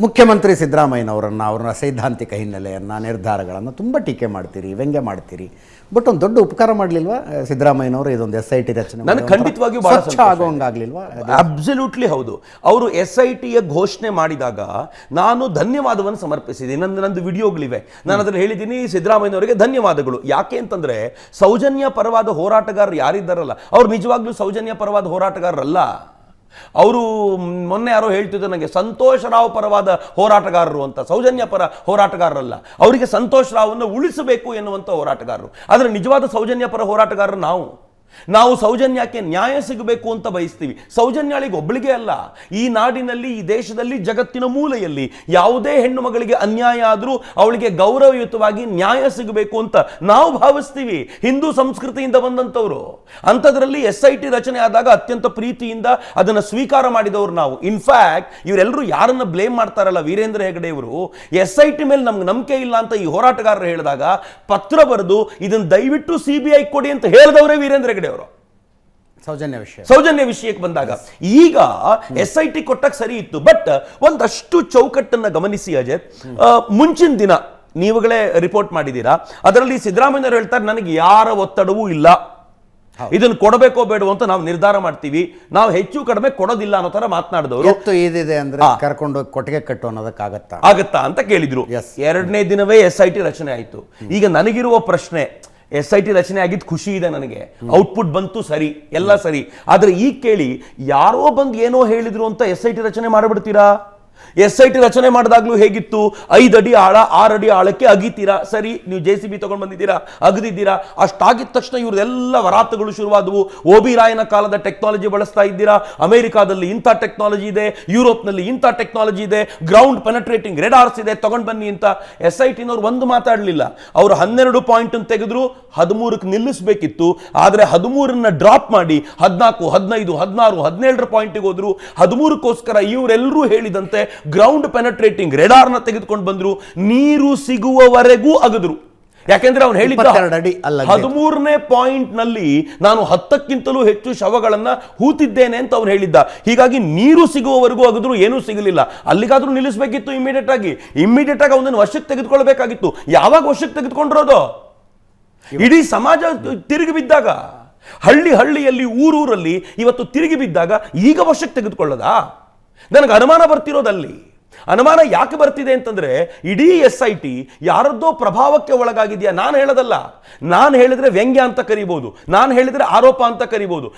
ಮುಖ್ಯಮಂತ್ರಿ ಸಿದ್ದರಾಮಯ್ಯನವರನ್ನು ಅವರ ಸೈದ್ಧಾಂತಿಕ ಹಿನ್ನೆಲೆಯನ್ನು ನಿರ್ಧಾರಗಳನ್ನು ತುಂಬ ಟೀಕೆ ಮಾಡ್ತೀರಿ, ವ್ಯಂಗ್ಯ ಮಾಡ್ತೀರಿ. ಬಟ್ ಒಂದು ದೊಡ್ಡ ಉಪಕಾರ ಮಾಡಲಿಲ್ವಾ ಸಿದ್ದರಾಮಯ್ಯನವರು ಇದೊಂದು SIT ರಚನೆ? ನನಗೆ ಖಂಡಿತವಾಗಿಯೂ ಬಹಳ ಸ್ವಚ್ಛ ಆಗೋಂಗಾಗ್ಲಿಲ್ವಾ? ಅಬ್ಸಲ್ಯೂಟ್ಲಿ ಹೌದು. ಅವರು SITಯ ಘೋಷಣೆ ಮಾಡಿದಾಗ ನಾನು ಧನ್ಯವಾದವನ್ನು ಸಮರ್ಪಿಸಿದ್ದೀನಿ. ನಂದು ವಿಡಿಯೋಗಳಿವೆ, ನಾನು ಅದನ್ನು ಹೇಳಿದ್ದೀನಿ. ಸಿದ್ದರಾಮಯ್ಯನವರಿಗೆ ಧನ್ಯವಾದಗಳು. ಯಾಕೆ ಅಂತಂದ್ರೆ ಸೌಜನ್ಯ ಪರವಾದ ಹೋರಾಟಗಾರರು ಯಾರಿದ್ದಾರಲ್ಲ, ಅವ್ರು ನಿಜವಾಗ್ಲೂ ಸೌಜನ್ಯ ಪರವಾದ ಹೋರಾಟಗಾರರಲ್ಲ. ಅವರು ಮೊನ್ನೆ ಯಾರೋ ಹೇಳ್ತಿದ್ರು ನನಗೆ, ಸಂತೋಷ್ ರಾವ್ ಪರವಾದ ಹೋರಾಟಗಾರರು ಅಂತ. ಸೌಜನ್ಯ ಪರ ಹೋರಾಟಗಾರರಲ್ಲ, ಅವರಿಗೆ ಸಂತೋಷ್ ರಾವ್ನ ಉಳಿಸಬೇಕು ಎನ್ನುವಂಥ ಹೋರಾಟಗಾರರು. ಆದರೆ ನಿಜವಾದ ಸೌಜನ್ಯ ಪರ ಹೋರಾಟಗಾರರು ನಾವು ಸೌಜನ್ಯಕ್ಕೆ ನ್ಯಾಯ ಸಿಗಬೇಕು ಅಂತ ಬಯಸ್ತೀವಿ. ಸೌಜನ್ಯಾಳಿಗೆ ಒಬ್ಬಳಿಗೆ ಅಲ್ಲ, ಈ ನಾಡಿನಲ್ಲಿ, ಈ ದೇಶದಲ್ಲಿ, ಜಗತ್ತಿನ ಮೂಲೆಯಲ್ಲಿ ಯಾವುದೇ ಹೆಣ್ಣು ಮಗಳಿಗೆ ಅನ್ಯಾಯ ಆದರೂ ಅವಳಿಗೆ ಗೌರವಯುತವಾಗಿ ನ್ಯಾಯ ಸಿಗಬೇಕು ಅಂತ ನಾವು ಭಾವಿಸ್ತೀವಿ. ಹಿಂದೂ ಸಂಸ್ಕೃತಿಯಿಂದ ಬಂದಂಥವ್ರು. ಅಂಥದ್ರಲ್ಲಿ SIT ರಚನೆ ಆದಾಗ ಅತ್ಯಂತ ಪ್ರೀತಿಯಿಂದ ಅದನ್ನು ಸ್ವೀಕಾರ ಮಾಡಿದವರು ನಾವು. ಇನ್ಫ್ಯಾಕ್ಟ್ ಇವರೆಲ್ಲರೂ ಯಾರನ್ನ ಬ್ಲೇಮ್ ಮಾಡ್ತಾರಲ್ಲ, ವೀರೇಂದ್ರ ಹೆಗಡೆ ಇವರು SIT ಮೇಲೆ ನಮ್ಗೆ ನಂಬಿಕೆ ಇಲ್ಲ ಅಂತ ಈ ಹೋರಾಟಗಾರರು ಹೇಳಿದಾಗ ಪತ್ರ ಬರೆದು ಇದನ್ನು ದಯವಿಟ್ಟು CBI ಕೊಡಿ ಅಂತ ಹೇಳಿದವರೇ ವೀರೇಂದ್ರ ಹೆಗಡೆ ಅವರು. ಸೌಜನ್ಯ ವಿಷಯಕ್ಕೆ ಬಂದಾಗ ಈಗ SIT ಕೊಟ್ಟಕ್ಕೆ ಸರಿ ಇತ್ತು. ಬಟ್ ಒಂದಷ್ಟು ಚೌಕಟ್ಟನ್ನು ಗಮನಿಸಿ ಅಜಯ್. ಮುಂಚಿನ ದಿನ ನೀವುಗಳೇ ರಿಪೋರ್ಟ್ ಮಾಡಿದ್ದೀರಾ, ಅದರಲ್ಲಿ ಸಿದ್ದರಾಮಯ್ಯವರು ಹೇಳ್ತಾರೆ ನನಗೆ ಯಾರ ಒತ್ತಡವೂ ಇಲ್ಲ, ಇದನ್ನು ಕೊಡಬೇಕೋ ಬೇಡವೋ ಅಂತ ನಾವು ನಿರ್ಧಾರ ಮಾಡ್ತೀವಿ, ನಾವು ಹೆಚ್ಚು ಕಡಿಮೆ ಕೊಡೋದಿಲ್ಲ ಅನ್ನೋ ತರ ಮಾತನಾಡಿದವರು. ಇದಿದೆ ಅಂದ್ರೆ ಕರ್ಕೊಂಡು ಕೊಟ್ಟಿಗೆ ಕಟ್ಟು ಅನ್ನೋದಕ್ಕಾಗತ್ತಾ ಅಂತ ಕೇಳಿದ್ರು. ಎರಡನೇ ದಿನವೇ SIT ರಚನೆ ಆಯ್ತು. ಈಗ ನನಗಿರುವ ಪ್ರಶ್ನೆ, SIT ರಚನೆ ಆಗಿದ್ದು ಖುಷಿ ಇದೆ ನನಗೆ, ಔಟ್ಪುಟ್ ಬಂತು, ಸರಿ, ಎಲ್ಲ ಸರಿ. ಆದ್ರೆ ಈಗ ಕೇಳಿ, ಯಾರೋ ಬಂದು ಏನೋ ಹೇಳಿದ್ರು ಅಂತ SIT ರಚನೆ ಮಾಡಿಬಿಡ್ತೀರಾ? SIT ರಚನೆ ಮಾಡಿದಾಗ್ಲೂ ಹೇಗಿತ್ತು? 5 ಅಡಿ ಆಳ 6 ಅಡಿ ಆಳಕ್ಕೆ ಅಗಿತೀರಾ, ಸರಿ. ನೀವು JCB ತಗೊಂಡು ಬಂದಿದ್ದೀರಾ, ಅಗದಿದ್ದೀರಾ. ಅಷ್ಟಾಗಿದ ತಕ್ಷಣ ಇವ್ರದೆಲ್ಲ ವರಾತಗಳು ಶುರುವಾದವು. OB ರಾಯನ ಕಾಲದ ಟೆಕ್ನಾಲಜಿ ಬಳಸ್ತಾ ಇದ್ದೀರಾ, ಅಮೆರಿಕಾದಲ್ಲಿ ಇಂಥ ಟೆಕ್ನಾಲಜಿ ಇದೆ, ಯುರೋಪ್ನಲ್ಲಿ ಇಂಥ ಟೆಕ್ನಾಲಜಿ ಇದೆ, ಗ್ರೌಂಡ್ ಪೆನೆಟ್ರೇಟಿಂಗ್ ರೆಡಾರ್ಸ್ ಇದೆ, ತಗೊಂಡು ಬನ್ನಿ ಅಂತ. SITನವ್ರು ಒಂದು ಮಾತಾಡಲಿಲ್ಲ. ಅವರು 12 ಪಾಯಿಂಟ್ ತೆಗೆದ್ರು, 13ಕ್ಕೆ ನಿಲ್ಲಿಸಬೇಕಿತ್ತು. ಆದರೆ 13ನ್ನ ಡ್ರಾಪ್ ಮಾಡಿ 14, 15, 16, 17 ಪಾಯಿಂಟಿಗೆ ಹೋದ್ರು. 13ಕ್ಕೋಸ್ಕರ ಇವರೆಲ್ಲರೂ ಹೇಳಿದಂತೆ ಗ್ರೌಂಡ್ ಪೆನೆಟ್ರೇಟಿಂಗ್ ರೆಡಾರ್ನ ತೆಗೆದುಕೊಂಡು ಬಂದ್ರು, ನೀರು ಸಿಗುವವರೆಗೂ ಅಗದ್ರು. ಯಾಕೆಂದ್ರೆ ಅವನು ಹೇಳಿದ್ದ 13ನೇ ಪಾಯಿಂಟ್ ನಲ್ಲಿ ನಾನು 10ಕ್ಕಿಂತಲೂ ಹೆಚ್ಚು ಶವಗಳನ್ನ ಹೂತಿದ್ದೇನೆ ಅಂತ ಅವನು ಹೇಳಿದ್ದ. ಹೀಗಾಗಿ ನೀರು ಸಿಗುವವರೆಗೂ ಅಗದ್ರು, ಏನೂ ಸಿಗಲಿಲ್ಲ. ಅಲ್ಲಿಗಾದ್ರೂ ನಿಲ್ಲಿಸಬೇಕಿತ್ತು ಇಮಿಡಿಯೇಟ್ ಆಗಿ ಅವನನ್ನು ವಶಕ್ಕೆ ತೆಗೆದುಕೊಳ್ಬೇಕಾಗಿತ್ತು. ಯಾವಾಗ ವಶಕ್ಕೆ ತೆಗೆದುಕೊಂಡಿರೋದು? ಇಡೀ ಸಮಾಜ ತಿರುಗಿ ಬಿದ್ದಾಗ, ಹಳ್ಳಿಯಲ್ಲಿ, ಊರಲ್ಲಿ ಇವತ್ತು ತಿರುಗಿ ಬಿದ್ದಾಗ ಈಗ ವಶಕ್ಕೆ ತೆಗೆದುಕೊಳ್ಳೋದಾ? ನನಗೆ ಅನುಮಾನ ಬರ್ತಿರೋದಲ್ಲಿ. ಅನುಮಾನ ಯಾಕೆ ಬರ್ತಿದೆ ಅಂತಂದ್ರೆ, ಇಡೀ SIT ಯಾರದ್ದೋ ಪ್ರಭಾವಕ್ಕೆ ಒಳಗಾಗಿದೆಯಾ? ನಾನು ಹೇಳೋದಲ್ಲ. ನಾನು ಹೇಳಿದ್ರೆ ವ್ಯಂಗ್ಯ ಅಂತ ಕರಿಬಹುದು, ನಾನು ಹೇಳಿದ್ರೆ ಆರೋಪ ಅಂತ ಕರಿಬಹುದು.